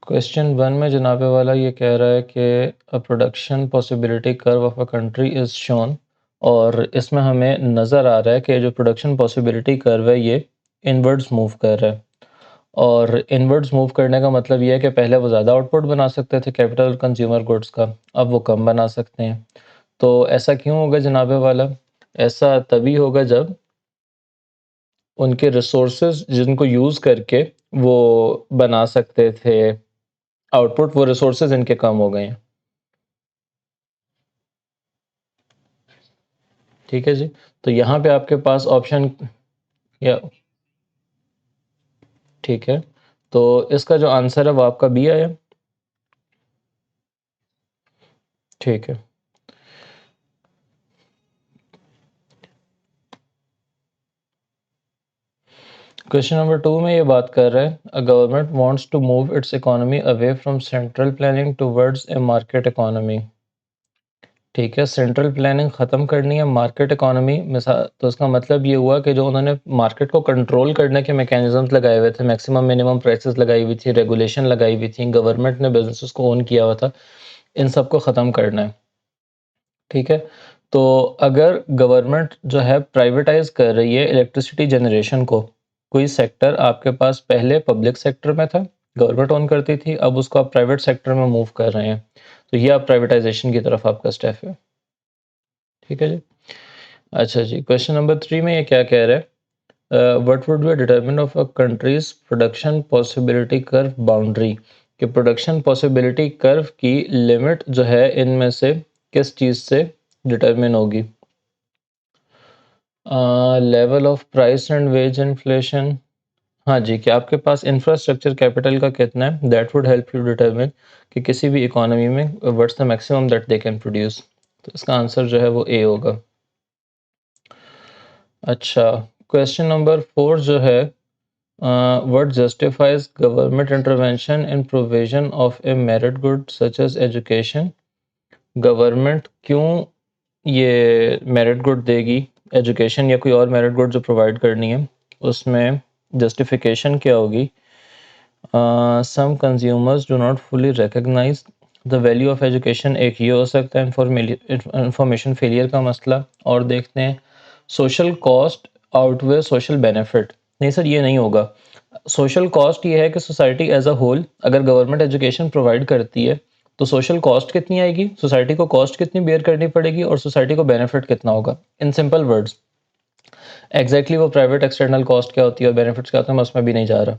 Question 1 में जनाबे वाला ये कह रहा है कि a production possibility curve of a country is shown, और इसमें हमें नज़र आ रहा है कि जो प्रोडक्शन पॉसिबिलिटी कर्व है ये इनवर्ड्स मूव कर रहा है। और इनवर्ड्स मूव करने का मतलब ये है कि पहले वो ज़्यादा आउटपुट बना सकते थे कैपिटल और कंज्यूमर गुड्स का, अब वो कम बना सकते हैं। तो ऐसा क्यों होगा जनाबे वाला? ऐसा तभी होगा जब उनके रिसोर्सेज जिनको यूज़ करके वो बना सकते थे आउटपुट, वो रिसोर्सेज इनके कम हो गए हैं। ठीक है जी। तो यहाँ पे आपके पास ऑप्शन या ठीक है, तो इसका जो आंसर है वो आपका बी आया। ठीक है। क्वेश्चन नंबर 2 में ये बात कर रहा है, uh government wants to move its economy away from central planning towards a market economy. ठीक है, सेंट्रल प्लानिंग ख़त्म करनी है, मार्केट इकोनॉमी मिसाल, तो इसका मतलब ये हुआ कि जो उन्होंने मार्केट को कंट्रोल करने के मैकेनिज़्म्स लगाए हुए थे, मैक्सिमम मिनिमम प्राइसेस लगाई हुई थी, रेगुलेशन लगाई हुई थी, गवर्नमेंट ने बिजनेसेस को ओन किया हुआ था, इन सबको ख़त्म करना है। ठीक है, तो अगर गवर्नमेंट जो है प्राइवेटाइज कर रही है इलेक्ट्रिसिटी जनरेशन को, कोई सेक्टर आपके पास पहले पब्लिक सेक्टर में था, गवर्नमेंट ओन करती थी, अब उसको आप प्राइवेट सेक्टर में मूव कर रहे हैं, तो ये आप प्राइवेटाइजेशन की तरफ आपका स्टेप है। ठीक है जी। अच्छा जी, क्वेश्चन नंबर 3 में ये क्या कह रहा है, what would be determinant of a country's production possibility curve boundary, कि प्रोडक्शन पॉसिबिलिटी कर्व की लिमिट जो है इनमें से किस चीज़ से डिटरमिन होगी? Level of price and wage inflation. हाँ जी, कि आपके पास इंफ्रास्ट्रक्चर कैपिटल का कितना है, that would help you determine कि किसी भी इकोनॉमी में what's the maximum that they can produce. तो इसका आंसर जो है वो ए होगा। अच्छा, क्वेश्चन नंबर 4 जो है, what justifies government intervention in provision of a merit good such as education. Government क्यों ये मेरिट गुड देगी, एजुकेशन या कोई और मेरिट गुड जो प्रोवाइड करनी है, उसमें जस्टिफिकेशन क्या होगी? Some consumers do not fully recognise the value of education, एक ये हो सकता है इंफॉर्मेशन फेलियर का मसला। और देखते हैं, social cost outweigh social benefit. नहीं सर, ये नहीं होगा। सोशल कॉस्ट ये है कि सोसाइटी एज अ होल अगर गवर्नमेंट एजुकेशन प्रोवाइड करती है तो सोशल कॉस्ट कितनी आएगी, सोसाइटी को कॉस्ट कितनी बेयर करनी पड़ेगी, और सोसाइटी को बेनिफिट कितना होगा। इन सिंपल वर्ड्स, एग्जैक्टली वो प्राइवेट एक्सटर्नल कॉस्ट क्या होती है और बेनिफिट्स क्या होते हैं मैं उसमें भी नहीं जा रहा।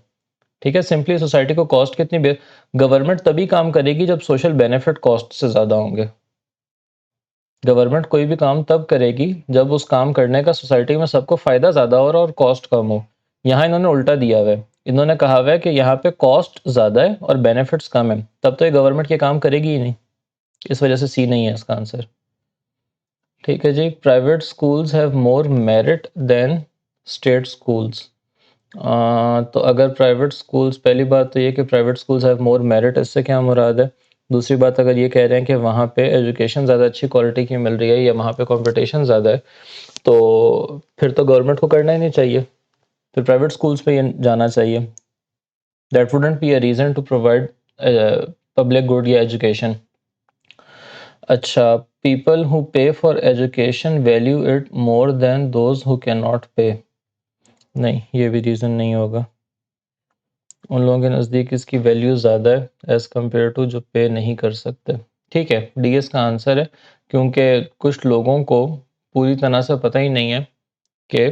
ठीक है, सिंपली सोसाइटी को कॉस्ट कितनी बेयर, गवर्नमेंट तभी काम करेगी जब सोशल बेनिफिट कॉस्ट से ज़्यादा होंगे। गवर्नमेंट कोई भी काम तब करेगी जब उस काम करने का सोसाइटी में सबको फ़ायदा ज़्यादा हो रहा और कॉस्ट कम हो। यहाँ इन्होंने उल्टा दिया हुआ है, इन्होंने कहा हुआ है कि यहाँ पे कॉस्ट ज़्यादा है और बेनिफिट्स कम है, तब तो ये गवर्नमेंट ये काम करेगी ही नहीं। इस वजह से सी नहीं है इसका आंसर। ठीक है जी, private schools have more merit than state schools. तो अगर प्राइवेट स्कूल्स, पहली बात तो ये कि private schools have more merit, इससे क्या मुराद है? दूसरी बात, अगर ये कह रहे हैं कि वहाँ पे एजुकेशन ज़्यादा अच्छी क्वालिटी की मिल रही है या वहाँ पे कंपटीशन ज़्यादा है, तो फिर तो गवर्नमेंट को करना ही नहीं चाहिए, फिर प्राइवेट स्कूल्स पे ये जाना चाहिए। That wouldn't be a reason to provide public good या एजुकेशन। अच्छा, people who pay for education value it more than those who can not pay. नहीं, ये भी रीज़न नहीं होगा। उन लोगों के नज़दीक इसकी वैल्यू ज़्यादा है एज़ कम्पेयर टू जो पे नहीं कर सकते। ठीक है, डी इसका आंसर है, क्योंकि कुछ लोगों को पूरी तरह से पता ही नहीं है कि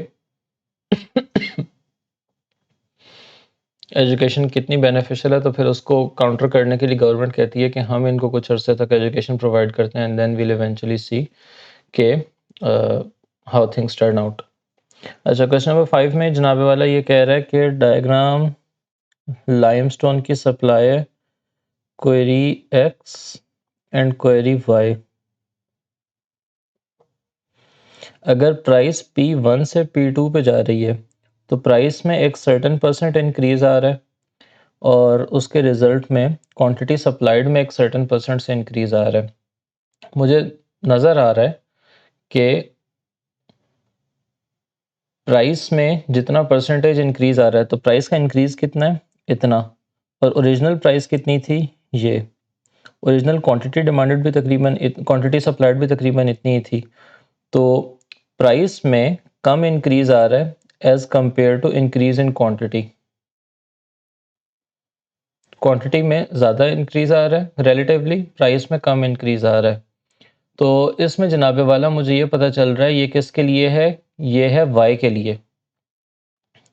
एजुकेशन कितनी बेनिफिशियल है, तो फिर उसको काउंटर करने के लिए गवर्नमेंट कहती है कि हम इनको कुछ अरसे तक एजुकेशन प्रोवाइड करते हैं and then we'll eventually see के हाउ थिंग्स टर्न आउट। अच्छा, क्वेश्चन नंबर 5 में जनाबे वाला ये कह रहा है कि डायग्राम लाइमस्टोन की supply query X and query Y. अगर प्राइस P1 से P2 पे जा रही है तो प्राइस में एक सर्टेन परसेंट इंक्रीज आ रहा है, और उसके रिजल्ट में क्वांटिटी सप्लाइड में एक सर्टेन परसेंट से इंक्रीज आ रहा है। मुझे नज़र आ रहा है कि प्राइस में जितना परसेंटेज इंक्रीज आ रहा है तो प्राइस का इंक्रीज कितना है, इतना, और ओरिजिनल प्राइस कितनी थी, ये ओरिजिनल क्वांटिटी डिमांडेड भी तकरीबन क्वांटिटी सप्लाइड भी तकरीबन इतनी ही थी। तो प्राइस में कम इंक्रीज आ रहा है as compared to increase in quantity. Quantity में ज़्यादा इंक्रीज आ रहा है, रिलेटिवली प्राइस में कम इंक्रीज आ रहा है। तो इसमें जनाबे वाला मुझे ये पता चल रहा है ये किसके लिए है, ये है वाई के लिए।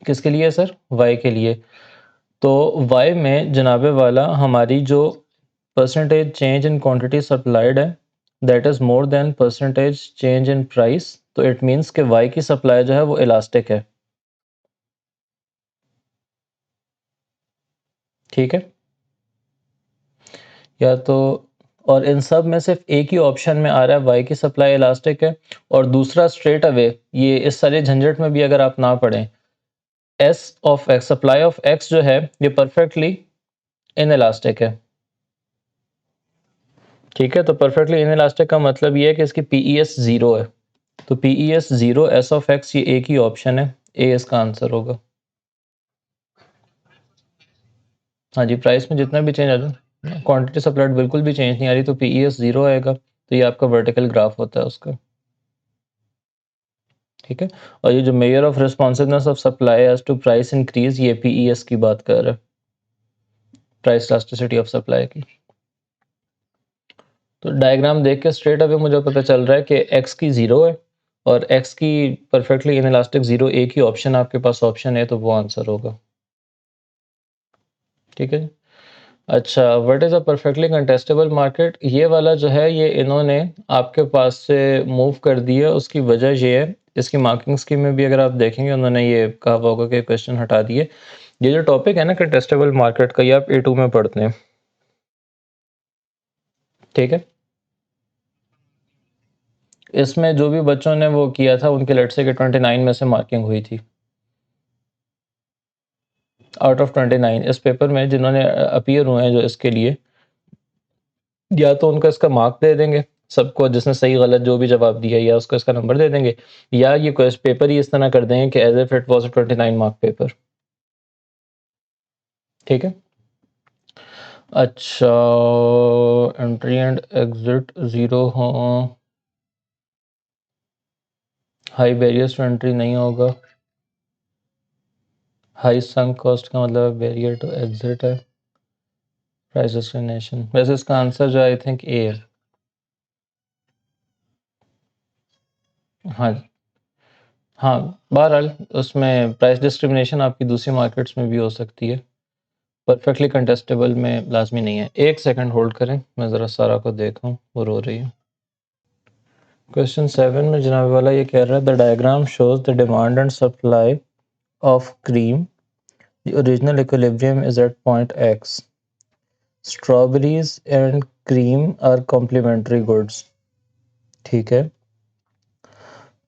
किसके लिए सर, वाई के लिए। तो वाई में जनाबे वाला हमारी जो percentage change in quantity supplied है that is more than percentage change in price. तो इट मीन्स कि वाई की सप्लाई जो है वो इलास्टिक है। ठीक है, या तो और इन सब में सिर्फ एक ही ऑप्शन में आ रहा है वाई की सप्लाई इलास्टिक है, और दूसरा स्ट्रेट अवे ये इस सारे झंझट में भी अगर आप ना पढ़ें, S of x supply of x जो है ये परफेक्टली इन इलास्टिक है। ठीक है, तो परफेक्टली इन इलास्टिक का मतलब ये है कि इसकी पी ई एस ज़ीरो है। तो P E S zero S of x ये एक ही ऑप्शन है, ए इसका आंसर होगा। हाँ जी, प्राइस में जितना भी चेंज आ जाए, क्वांटिटी सप्लाइड बिल्कुल भी चेंज नहीं आ रही तो पी ई एस ज़ीरो आएगा। तो ये आपका वर्टिकल ग्राफ होता है उसका। ठीक है, और ये जो measure of responsiveness of supply as to price increase ये पी ई एस की बात कर रहा है, प्राइस इलास्टिसिटी ऑफ सप्लाई की। तो डायग्राम देख के स्ट्रेट अवे मुझे पता चल रहा है कि एक्स की ज़ीरो है और एक्स की परफेक्टली इन इलास्टिक ज़ीरो, एक ही ऑप्शन आपके पास ऑप्शन है, तो वो आंसर होगा। ठीक है जी। अच्छा, what is a perfectly contestable market, ये वाला जो है ये इन्होंने आपके पास से मूव कर दिया। उसकी वजह ये है, इसकी मार्किंग स्कीम में भी अगर आप देखेंगे उन्होंने ये कहा होगा कि क्वेश्चन हटा दिए। ये जो टॉपिक है ना कंटेस्टेबल मार्केट का, ये आप A2 में पढ़ते हैं। ठीक है, इसमें जो भी बच्चों ने वो किया था उनके लेट से कि 29 में से मार्किंग हुई थी आउट ऑफ 29 इस पेपर में जिन्होंने अपीयर हुए हैं जो इसके लिए, या तो उनका इसका मार्क दे देंगे सबको जिसने सही गलत जो भी जवाब दिया, या उसको इसका नंबर दे देंगे, या ये क्वेश्चन पेपर ही इस तरह कर देंगे कि as if it was 29 mark paper. ठीक है, अच्छा, एंट्री एंड एग्जिट ज़ीरो हो, हाई बैरियर्स टू एंट्री नहीं होगा, हाई संक कॉस्ट का मतलब बैरियर टू एग्जिट है, प्राइस डिस्क्रिमिनेशन। वैसे इसका आंसर जो आई थिंक ए है। हाँ हाँ, बहरहाल उसमें प्राइस डिस्क्रिमिनेशन आपकी दूसरी मार्केट्स में भी हो सकती है, परफेक्टली कंटेस्टेबल में लाजमी नहीं है। एक सेकंड होल्ड करें, मैं ज़रा सारा को देखूं, वो रो रही है। क्वेश्चन 7 में जनाब वाला ये कह रहा है the diagram shows the demand and supply of cream, the original equilibrium is at point X, strawberries and cream are complementary goods. ठीक है,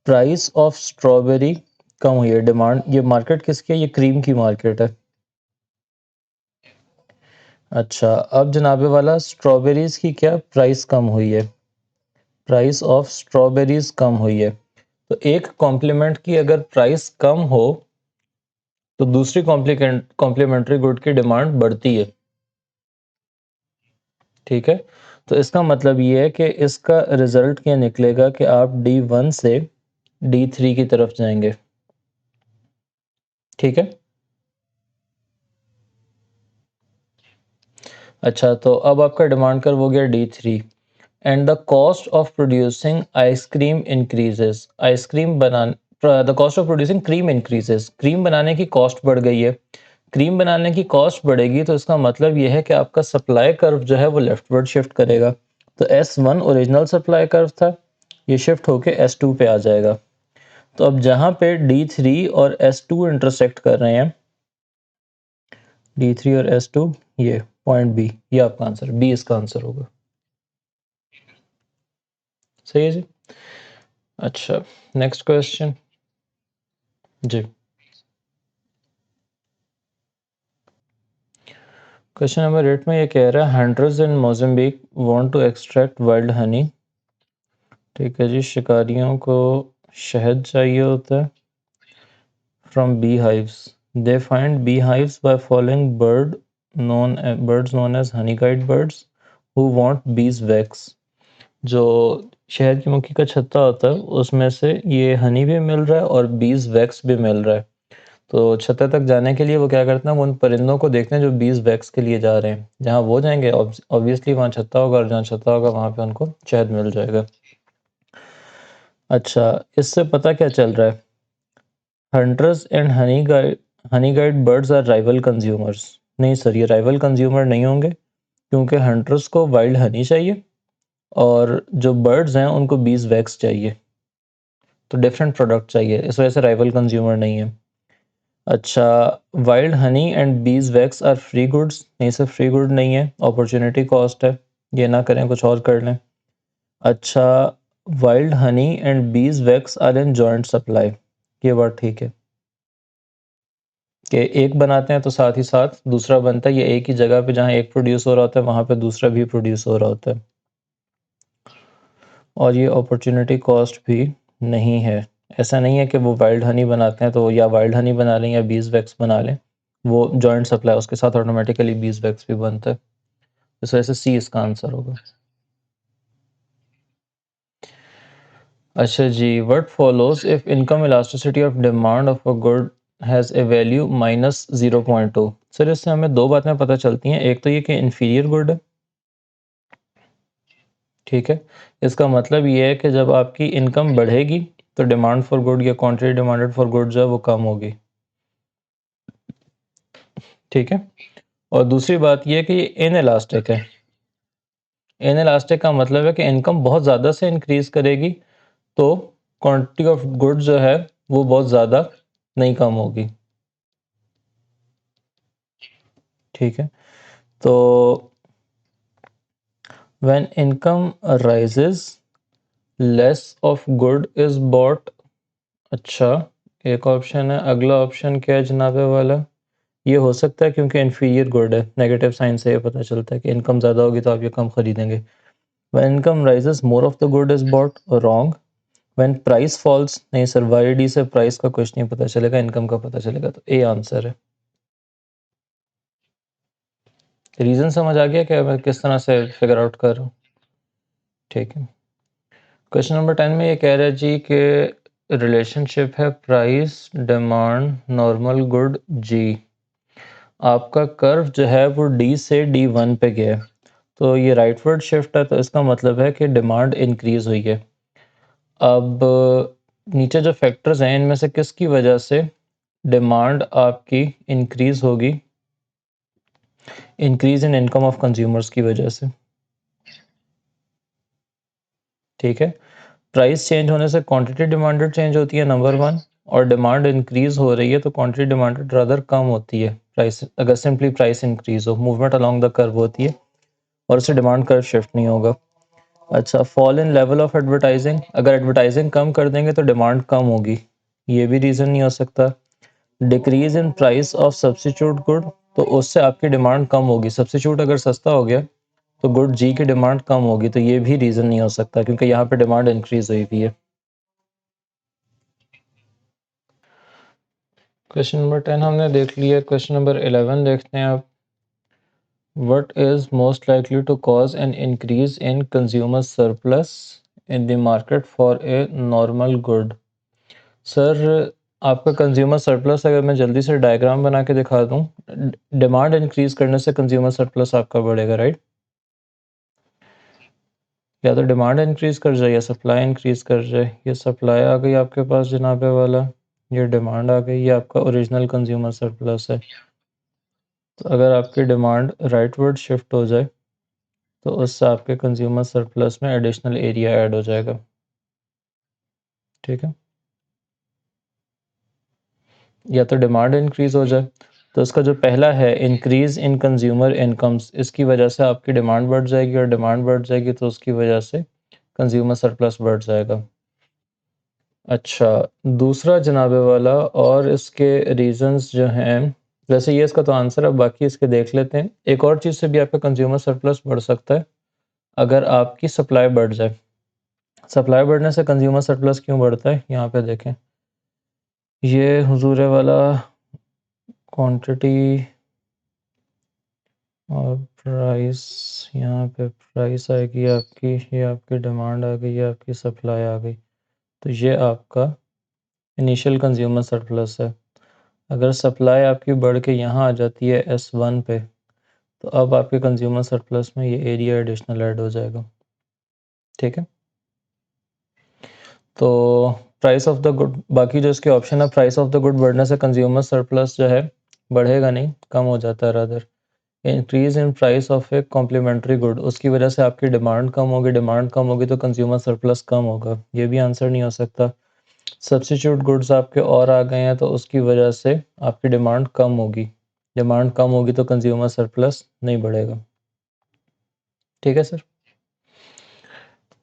प्राइस ऑफ स्ट्रॉबेरी कम हुई है, डिमांड, ये मार्केट किसकी है, ये क्रीम की मार्केट है। अच्छा, अब जनाबे वाला स्ट्रॉबेरीज की क्या प्राइस कम हुई है, प्राइस ऑफ स्ट्रॉबेरीज कम हुई है। तो एक कॉम्प्लीमेंट की अगर प्राइस कम हो तो दूसरी कॉम्प्लीमेंट्री गुड की डिमांड बढ़ती है। ठीक है, तो इसका मतलब ये है कि इसका रिजल्ट क्या निकलेगा कि आप D1 से D3 की तरफ जाएंगे। ठीक है, अच्छा, तो अब आपका डिमांड कर्व हो गया D3 and the cost of producing ice cream increases, ice cream बनाने the cost of producing cream increases, cream बनाने की कॉस्ट बढ़ गई है। क्रीम बनाने की कॉस्ट बढ़ेगी तो इसका मतलब यह है कि आपका सप्लाई कर्व जो है वो लेफ्टवर्ड शिफ्ट करेगा। तो S1 ओरिजिनल सप्लाई कर्व था, ये शिफ्ट होके S2 पे आ जाएगा। तो अब जहां पे D3 और S2 इंटरसेक्ट कर रहे हैं, D3 और S2, ये पॉइंट बी, ये आपका आंसर बी, इसका आंसर होगा। सही है जी। अच्छा, नेक्स्ट क्वेश्चन जी। क्वेश्चन नंबर 8 में ये कह रहा है hunters in Mozambique want to extract wild honey. ठीक है जी, शिकारियों को शहद चाहिए होता है from bee hives, they find bee hives by following bird birds known as honey-guide birds who want bees wax. जो शहद की मक्खी का छत्ता होता है उसमें से ये हनी भी मिल रहा है और बीज वैक्स भी मिल रहा है। तो छत्ते तक जाने के लिए वो क्या करते हैं, वो उन परिंदों को देखते हैं जो बीज वैक्स के लिए जा रहे हैं। जहाँ वो जाएंगे ऑब्वियसली वहाँ छत्ता होगा, और जहाँ छत्ता होगा वहाँ पे उनको शहद मिल जाएगा। अच्छा, इससे पता क्या चल रहा है? Hunters and honey guide birds are rival consumers. नहीं सर, ये राइवल कंज्यूमर नहीं होंगे, क्योंकि हंटर्स को वाइल्ड हनी चाहिए और जो बर्ड्स हैं उनको बीज वैक्स चाहिए, तो डिफरेंट प्रोडक्ट चाहिए, इस वजह से राइवल कंज्यूमर नहीं है। अच्छा, wild honey and bees wax are free goods. नहीं सर, फ्री गुड नहीं है, अपॉर्चुनिटी कॉस्ट है, ये ना करें, कुछ और कर लें। अच्छा, wild honey and bees wax are in joint supply, ये बात ठीक है कि एक बनाते हैं तो साथ ही साथ दूसरा बनता है, ये एक ही जगह पे जहाँ एक प्रोड्यूस हो रहा होता है वहाँ पे दूसरा भी प्रोड्यूस हो रहा होता है, और ये अपॉर्चुनिटी कॉस्ट भी नहीं है। ऐसा नहीं है कि वो वाइल्ड हनी बनाते हैं तो या वाइल्ड हनी बना लें या बीज वैक्स बना लें, वो जॉइंट सप्लाई, उसके साथ ऑटोमेटिकली बीज वैक्स भी बनता है। इस वजह से सी इसका आंसर होगा। अच्छा जी, what follows if income elasticity of demand of a good has a value -0.2। Sir इससे हमें दो बातें पता चलती हैं, एक तो ये कि इन्फीरियर गुड है, ठीक है, इसका मतलब ये है कि जब आपकी इनकम बढ़ेगी तो डिमांड फॉर गुड या क्वांटिटी डिमांडेड फॉर गुड जो है वो कम होगी, ठीक है। और दूसरी बात ये है कि ये इन इलास्टिक है। इन इलास्टिक का मतलब है कि इनकम बहुत ज़्यादा से इंक्रीज करेगी तो क्वांटिटी ऑफ गुड जो है वो बहुत ज़्यादा नहीं कम होगी, ठीक है। तो when income rises less of good is bought. अच्छा, एक ऑप्शन है, अगला ऑप्शन क्या है जनाबे वाला? ये हो सकता है क्योंकि इन्फीरियर गुड है, नेगेटिव साइन से ये पता चलता है कि इनकम ज़्यादा होगी तो आप ये कम खरीदेंगे। When income rises more of the good is bought, wrong. When price falls, नहीं सर, वाईडी से प्राइस का कुछ नहीं पता चलेगा, इनकम का पता चलेगा, तो ए आंसर है। रीज़न समझ आ गया क्या मैं किस तरह से फिगर आउट कर रहा हूँ? ठीक है। क्वेश्चन नंबर 10 में ये कह रहा है जी कि रिलेशनशिप है प्राइस डिमांड नॉर्मल गुड जी। आपका कर्व जो है वो डी से D1 पे गया है, तो ये राइटवर्ड शिफ्ट है, तो इसका मतलब है कि डिमांड इंक्रीज हुई है। अब नीचे जो फैक्टर्स हैं इनमें से किसकी वजह से डिमांड आपकी इंक्रीज होगी? Increase in income of consumers की वजह से, ठीक है। प्राइस चेंज होने से क्वांटिटी डिमांडेड चेंज होती है, नंबर वन, और डिमांड इंक्रीज हो रही है तो क्वांटिटी डिमांडेड रादर कम होती है। प्राइस, अगर सिंपली प्राइस इंक्रीज हो, मूवमेंट अलोंग द कर्व होती है और उससे डिमांड कर्व शिफ्ट नहीं होगा। अच्छा, fall in level of advertising, अगर एडवर्टाइजिंग कम कर देंगे तो डिमांड कम होगी, ये भी रीज़न नहीं हो सकता। Decrease in price of substitute good, तो उससे आपकी डिमांड कम होगी, सब्सिट्यूट अगर सस्ता हो गया तो गुड जी की डिमांड कम होगी, तो ये भी रीज़न नहीं हो सकता क्योंकि यहाँ पे डिमांड इंक्रीज हुई हुई है। क्वेश्चन नंबर 10 हमने देख लिया, क्वेश्चन नंबर 11 देखते हैं आप। What is most likely to cause an increase in consumer surplus in the market for a normal good? Sir आपका कंज्यूमर सरप्लस अगर मैं जल्दी से डायग्राम बना के दिखा दूं, डिमांड इंक्रीज करने से कंज्यूमर सरप्लस आपका बढ़ेगा, राइट? या तो डिमांड इंक्रीज कर जाए या सप्लाई इंक्रीज कर जाए। ये सप्लाई आ गई आपके पास जनाबे वाला, ये डिमांड आ गई, ये आपका ओरिजिनल कंज्यूमर सरप्लस है। तो अगर आपकी डिमांड राइटवर्ड शिफ्ट हो जाए तो उससे आपके कंज्यूमर सरप्लस में एडिशनल एरिया ऐड हो जाएगा, ठीक है। या तो डिमांड इंक्रीज हो जाए, तो इसका जो पहला है इंक्रीज इन कंज्यूमर इनकम्स, इसकी वजह से आपकी डिमांड बढ़ जाएगी, और डिमांड बढ़ जाएगी तो उसकी वजह से कंज्यूमर सरप्लस बढ़ जाएगा। अच्छा, दूसरा जनाबे वाला, और इसके रीजंस जो हैं, वैसे ये इसका तो आंसर है, बाकी इसके देख लेते हैं। एक और चीज़ से भी आपका कंज्यूमर सरप्लस बढ़ सकता है, अगर आपकी सप्लाई बढ़ जाए। सप्लाई बढ़ने से कंज्यूमर सरप्लस क्यों बढ़ता है, यहाँ पे देखें, ये हुजूर वाला क्वांटिटी और प्राइस, यहाँ पे प्राइस आएगी आपकी, ये आपकी डिमांड आ गई, ये आपकी सप्लाई आ गई। तो ये आपका इनिशियल कंज्यूमर सरप्लस है। अगर सप्लाई आपकी बढ़ के यहाँ आ जाती है S1 पे, तो अब आपके कंज्यूमर सरप्लस में ये एरिया एडिशनल ऐड हो जाएगा। ठीक है, तो प्राइस ऑफ द गुड, बाकी जो इसके ऑप्शन है, प्राइस ऑफ द गुड बढ़ने से कंज्यूमर सरप्लस जो है बढ़ेगा नहीं, कम हो जाता है rather. Increase in price of a complementary good, उसकी वजह से आपकी डिमांड कम होगी, डिमांड कम होगी तो कंज्यूमर सरप्लस कम होगा, ये भी आंसर नहीं हो सकता। सब्स्टिट्यूट गुड्स आपके और आ गए हैं तो उसकी वजह से आपकी डिमांड कम होगी, डिमांड कम होगी तो कंज्यूमर सरप्लस नहीं बढ़ेगा। ठीक है सर।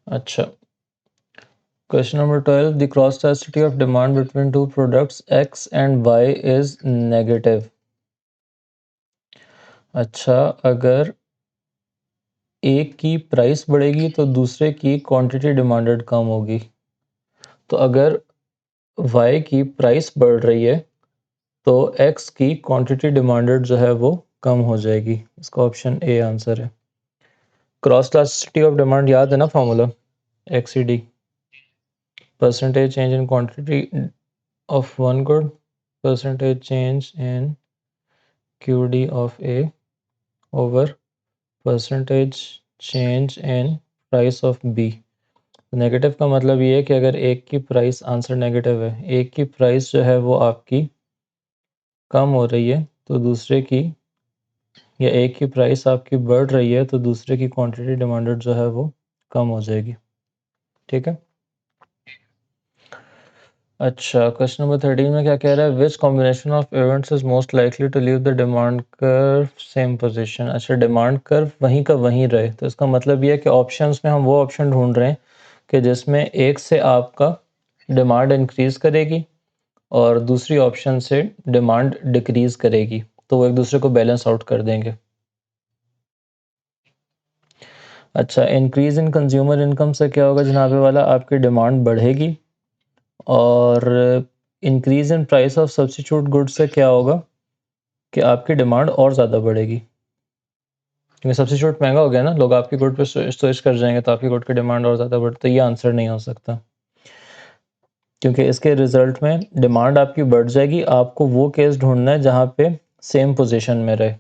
अच्छा, question number 12, the cross elasticity of demand between two products X and Y is negative. अच्छा, अगर एक की प्राइस बढ़ेगी तो दूसरे की क्वांटिटी डिमांडेड कम होगी। तो अगर Y की प्राइस बढ़ रही है तो X की क्वांटिटी डिमांडेड जो है वो कम हो जाएगी। इसका ऑप्शन ए आंसर है। क्रॉस इलास्टिसिटी ऑफ डिमांड याद है ना formula, XCD, percentage change in quantity of one good, percentage change in QD of A over percentage change in price of B। Negative का मतलब ये है कि अगर एक की प्राइस, आंसर नेगेटिव है, एक की प्राइस जो है वो आपकी कम हो रही है तो दूसरे की, या एक की प्राइस आपकी बढ़ रही है तो दूसरे की क्वांटिटी डिमांडेड जो है वो कम हो जाएगी। ठीक है। अच्छा, क्वेश्चन नंबर 13 में क्या कह रहा है, which combination of events is most likely to leave the demand curve same position. अच्छा, डिमांड कर्व वहीं का वहीं रहे, तो इसका मतलब ये है कि ऑप्शंस में हम वो ऑप्शन ढूंढ रहे हैं कि जिसमें एक से आपका डिमांड इंक्रीज करेगी और दूसरी ऑप्शन से डिमांड डिक्रीज करेगी, तो वो एक दूसरे को बैलेंस आउट कर देंगे। अच्छा, इंक्रीज इन कंज्यूमर इनकम से क्या होगा जनाबे वाला, आपकी डिमांड बढ़ेगी, और increase in price of substitute goods से क्या होगा कि आपकी डिमांड और ज़्यादा बढ़ेगी, क्योंकि सब्स्टिट्यूट महंगा हो गया ना, लोग आपकी गुड पे स्विच कर जाएंगे तो आपकी गुड की डिमांड और ज़्यादा बढ़, तो ये आंसर नहीं हो सकता, क्योंकि इसके रिजल्ट में डिमांड आपकी बढ़ जाएगी। आपको वो केस ढूंढना है जहाँ पे सेम पोजीशन में रहे।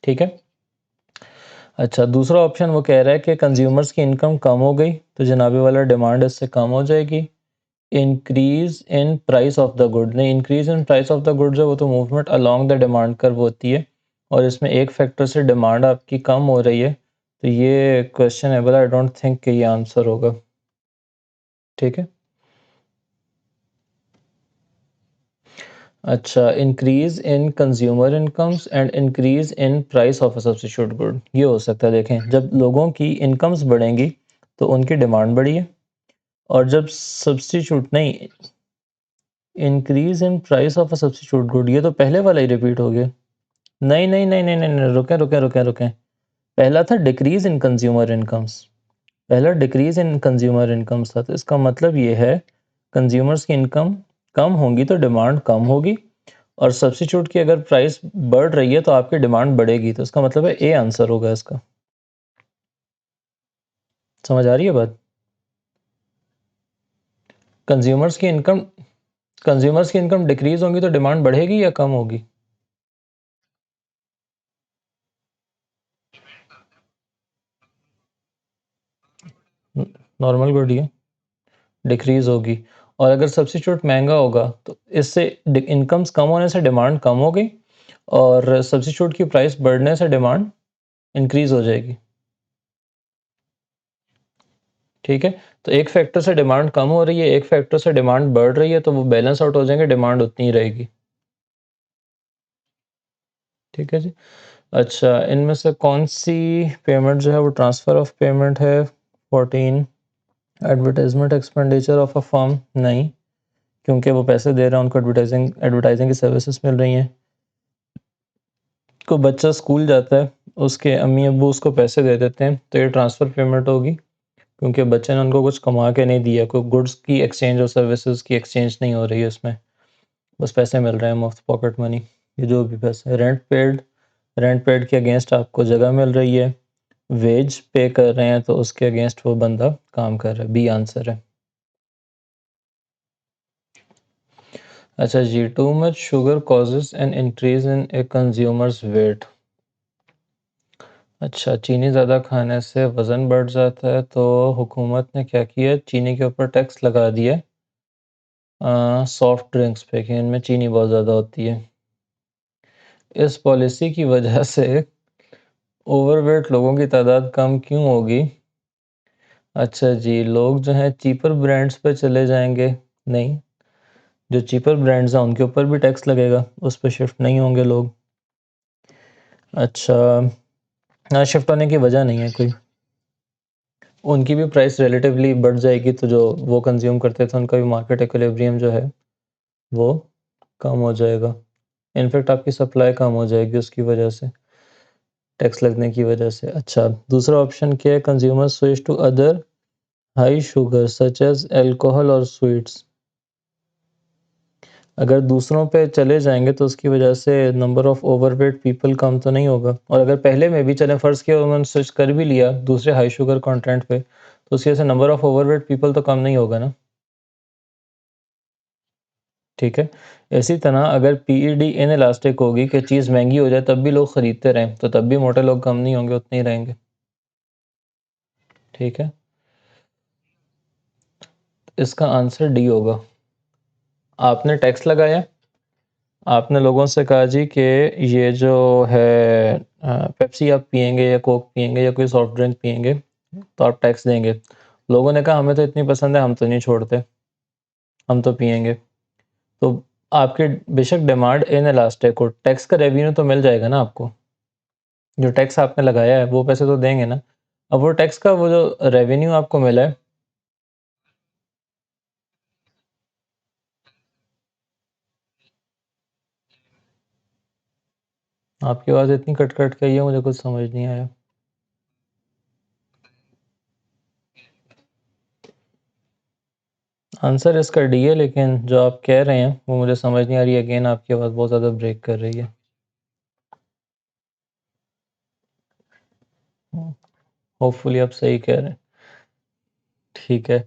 ठीक है। अच्छा, दूसरा ऑप्शन वो कह रहा है कि कंज्यूमर्स की इनकम कम हो गई तो जनाबे वाला डिमांड इससे कम हो जाएगी। Increase in price of the good, नहीं, increase in price of the good जो वो तो movement along the demand curve होती है, और इसमें एक फैक्टर से डिमांड आपकी कम हो रही है, तो ये क्वेश्चन है, बट आई डोंट थिंक कि ये आंसर होगा। ठीक है। अच्छा, increase in consumer incomes and increase in price of a substitute good, ये हो सकता है। देखें, जब लोगों की इनकम्स बढ़ेंगी तो उनकी डिमांड बढ़ी है, और जब सब्स्टिट्यूट, नहीं, increase in price of a substitute good, ये तो पहले वाला ही रिपीट हो गया। नहीं नहीं नहीं नहीं नहीं, रुकें रुकें रुकें रुकें, पहला था डिक्रीज इन कंज्यूमर इनकम्स, पहला डिक्रीज इन कंज्यूमर इनकम्स था, तो इसका मतलब ये है कंज्यूमर्स की इनकम कम होंगी तो डिमांड कम होगी, और सब्स्टिट्यूट की अगर प्राइस बढ़ रही है तो आपकी डिमांड बढ़ेगी, तो इसका मतलब है ए आंसर होगा इसका। समझ आ रही है बात। कंज्यूमर्स की इनकम, कंज्यूमर्स की इनकम डिक्रीज होगी तो डिमांड बढ़ेगी या कम होगी। नॉर्मल गुड ही है, डिक्रीज होगी, और अगर सब्स्टिट्यूट महंगा होगा तो इससे इनकम्स कम होने से डिमांड कम हो गई, और सब्स्टिट्यूट की प्राइस बढ़ने से डिमांड इंक्रीज हो जाएगी। ठीक है, तो एक फैक्टर से डिमांड कम हो रही है, एक फैक्टर से डिमांड बढ़ रही है, तो वो बैलेंस आउट हो जाएंगे, डिमांड उतनी ही रहेगी। ठीक है जी। अच्छा, इनमें से कौन सी पेमेंट जो है वो ट्रांसफ़र ऑफ पेमेंट है। 14, advertisement expenditure of a firm, नहीं, क्योंकि वो पैसे दे रहे हैं, उनको एडवर्टाइजिंग एडवर्टाइजिंग की सर्विसेज मिल रही हैं। को बच्चा स्कूल जाता है, उसके अम्मी अब्बू उसको पैसे दे देते हैं, तो ये ट्रांसफ़र पेमेंट होगी, क्योंकि बच्चे ने उनको कुछ कमा के नहीं दिया, कोई गुड्स की एक्सचेंज और सर्विसेज की एक्सचेंज नहीं हो रही है उसमें, बस पैसे मिल रहे हैं, मुफ्त पॉकेट मनी। ये जो भी पैसे, रेंट पेड रेंट पेड के अगेंस्ट आपको जगह मिल रही है, वेज पे कर रहे हैं तो उसके अगेंस्ट वो बंदा काम कर रहा है। बी आंसर है। अच्छा जी, too much sugar causes an increase in a consumer's weight. अच्छा, चीनी ज़्यादा खाने से वज़न बढ़ जाता है, तो हुकूमत ने क्या किया, चीनी के ऊपर टैक्स लगा दिया सॉफ्ट ड्रिंक्स पे कि इनमें चीनी बहुत ज़्यादा होती है। इस पॉलिसी की वजह से ओवरवेट लोगों की तादाद कम क्यों होगी? अच्छा जी, लोग जो हैं चीपर ब्रांड्स पे चले जाएंगे। नहीं, जो चीपर ब्रांड्स हैं उनके ऊपर भी टैक्स लगेगा, उस पर शिफ्ट नहीं होंगे लोग। अच्छा, ना शिफ्ट होने की वजह नहीं है कोई, उनकी भी प्राइस रिलेटिवली बढ़ जाएगी, तो जो वो कंज्यूम करते थे उनका भी मार्केट इक्विलिब्रियम जो है वो कम हो जाएगा। इनफैक्ट आपकी सप्लाई कम हो जाएगी उसकी वजह से, टैक्स लगने की वजह से। अच्छा, दूसरा ऑप्शन क्या है, consumer switch to other high sugar such as alcohol और स्वीट्स। अगर दूसरों पे चले जाएंगे तो उसकी वजह से नंबर ऑफ ओवरवेट पीपल कम तो नहीं होगा, और अगर पहले में भी चले, फ़र्ज़ किया उन्होंने स्विच कर भी लिया दूसरे हाई शुगर कंटेंट पे, तो उसकी वजह से नंबर ऑफ ओवरवेट पीपल तो कम नहीं होगा ना। ठीक है, इसी तरह अगर पीईडी इन इलास्टिक होगी कि चीज़ महंगी हो जाए तब भी लोग ख़रीदते रहें, तो तब भी मोटे लोग कम नहीं होंगे, उतने ही रहेंगे। ठीक है, इसका आंसर डी होगा। आपने टैक्स लगाया, आपने लोगों से कहा जी कि ये जो है पेप्सी आप पियेंगे या कोक पियेंगे या कोई सॉफ्ट ड्रिंक पियेंगे तो आप टैक्स देंगे। लोगों ने कहा हमें तो इतनी पसंद है, हम तो नहीं छोड़ते, हम तो पियेंगे। तो आपके बेशक डिमांड इन इलास्टिक हो, टैक्स का रेवेन्यू तो मिल जाएगा ना आपको, जो टैक्स आपने लगाया है वो पैसे तो देंगे ना। अब वो टैक्स का वो जो रेवेन्यू आपको मिला है, आपकी आवाज़ इतनी कट कट के आई है, मुझे कुछ समझ नहीं आया। आंसर इसका डी है, लेकिन जो आप कह रहे हैं वो मुझे समझ नहीं आ रही। अगेन आपकी आवाज़ बहुत ज़्यादा ब्रेक कर रही है। होपफुली आप सही कह रहे हैं। ठीक है,